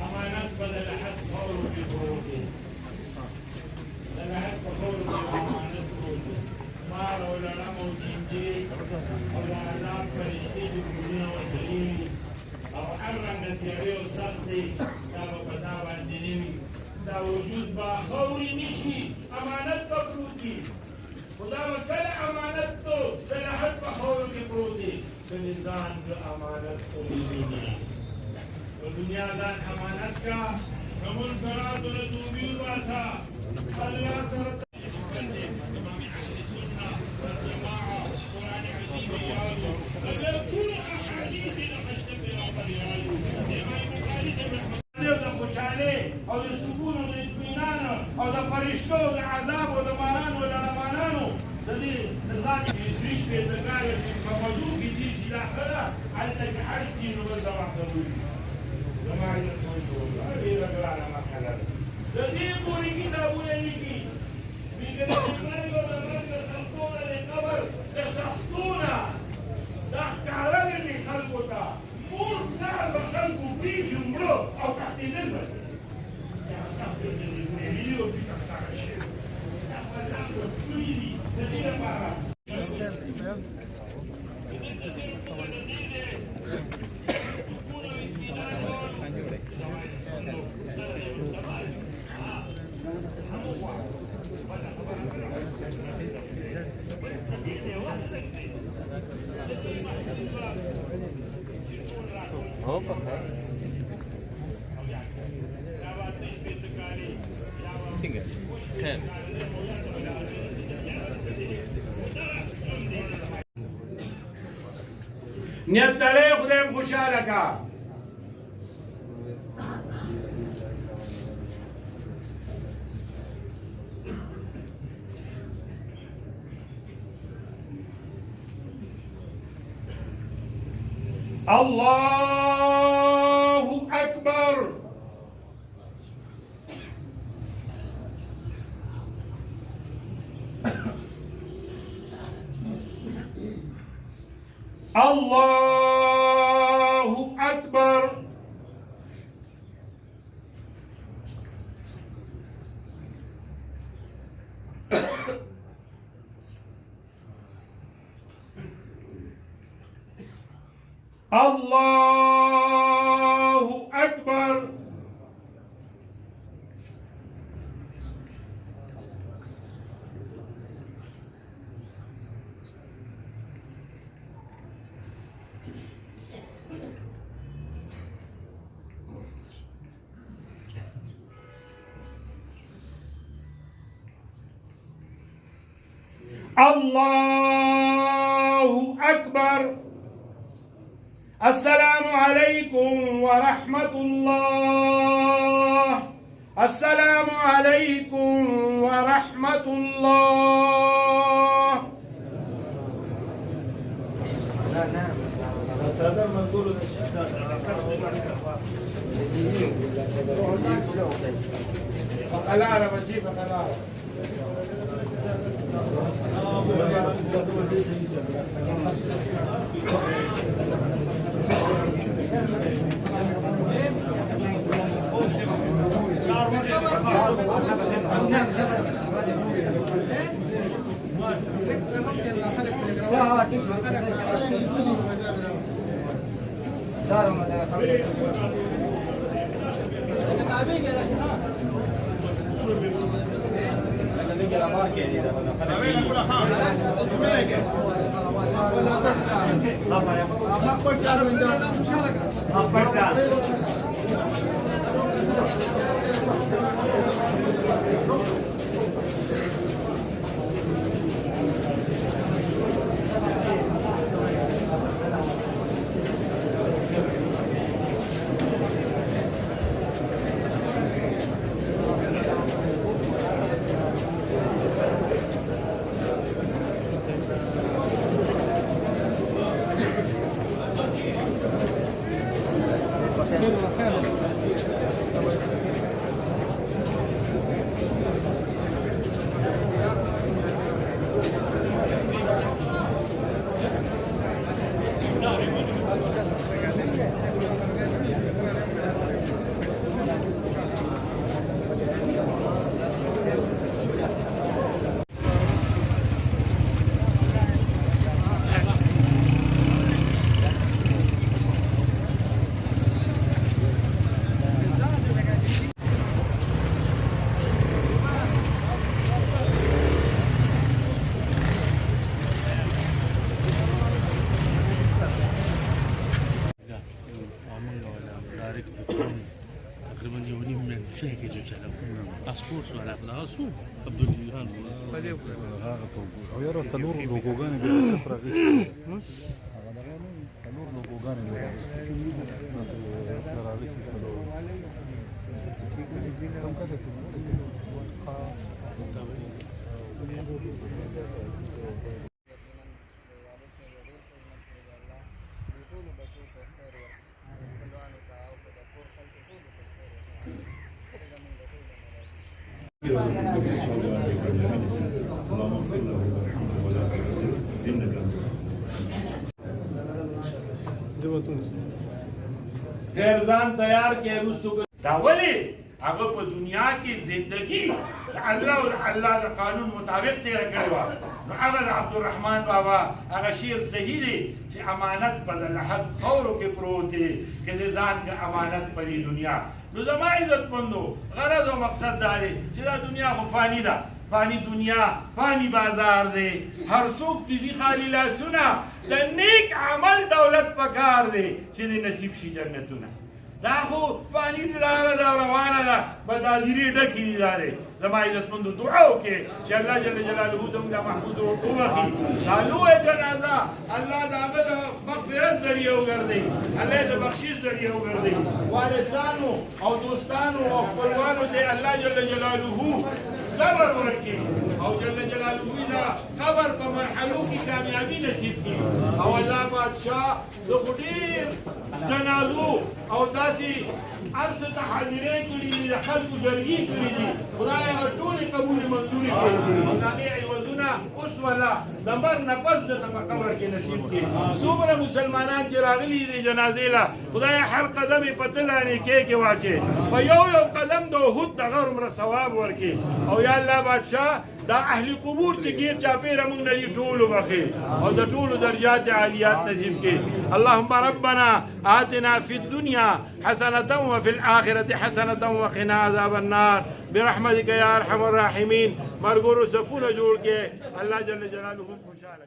أمانات بدل أحد قوله في فروضه بدل أحد قوله في أمانات فروضه ما ولا نمو جنجي ولا عذاب فريقين بكلنا والدليل أو حرا نتياري وسلطي تابا فتابا الدنيوي تا وجود باخوري نشي أمانات فروضي ودا وكل أمانات تو بدل أحد قوله في فروضه بالإنسان بأمانات فروضي والدنيا ذات أمانتك كمنكرات رسوبي واسا الله سرت إمام أهل السنة والجماعة قرآن عزيز يالو كل أحاديث لقد تبع فريالو إمام بخاري رحمه الله خوشحالی او د سکون او د اطمینان او د فرشتو او د عذاب او د باران او د رحمانانو د دې نظام چې درې شپې د کار په موضوع کې دي چې داخله هلته چې هر څه نو بل ځواب کوي زمانه موضوع ډېره ګرانه مسله ده د دې پورې کتابونه لیکي بګر د مرګ او د مرګ سختونه د قبر د سختونه دا ښکاره دي خلکو ته مور پلار به خلکو پرېږدي مړه او تښتېدل به دا سخت دي ملي او دې ته ښکاره شوي دا خلک ورکړي دي د دې لپاره Singer. 10. نیت تړی خدای خوشحاله کا الله أكبر الله أكبر الله أكبر الله أكبر السلام عليكم ورحمة الله السلام عليكم ورحمة الله فقلارة بجيب فقلارة تقریبا یه من شيء که جو چلو اسپورت ولا بلا سو عبد الجيهان هذا او يرى تنور لوغوغاني بالكفر غيش تنور لوغوغاني اللهم اغفر له وارحمه ولا تحزنه انك خیرزان تیار کې رستو دا ولی هغه په دنیا کې زندگی الله او الله د قانون مطابق تیر کړی و نو هغه عبدالرحمن بابا هغه شعر صحیح دی چې امانت بدل حق خورو کې پروت دی چې ځان کې امانت پرې دنیا نو زما عزت مندو غرض او مقصد دا دی چې دا دنیا خو فانی ده فانی دنیا فانی بازار دی هر څوک دې خالی لاسونه د نیک عمل دولت پکار دی چې نصیب شي جنتونه دا خو فانی لاره دا روانه ده بدادری ډکې دي دا دی زما عزتمندو دعا وکړئ چې الله جل جلاله زموږ محمود وبخي دا لویه جنازه الله د هغه د مغفرت ذریعه وګرځوي الله یې د بخشش ذریعه وګرځوي وارثانو او دوستانو او خپلوانو ته الله جل جلاله صبر ورکړي او جل جلاله دا قبر په مرحلو کې کامیابی نصیب کړي او الله بادشاہ د ډېر جنازو او داسې هر څه ته حاضرۍ کړي دي د خلکو جرګې کړي دي خدای هغه ټولې قبولې منظورې کړي او د هغې عوضونه اوس ولا د مرګ نه پس درته په قبر کې نصیب کړي څومره مسلمانان چې راغلي دي جنازې له خدای هر قدم یې په تله نیکۍ کې واچوي په یو یو قدم د احد دغه عمره ثواب ورکړي او یا الله بادشاه دا اهل قبور چې غیر چاپیره موږ نه دي ټول وبخي او د ټولو درجات عالیات نصیب کړي اللهم ربنا آتنا في الدنيا حسنة وفي الآخرة حسنة وقنا عذاب النار برحمتك يا أرحم الراحمين مرګورو صفونه جوړ کې الله جل جلاله خوشاله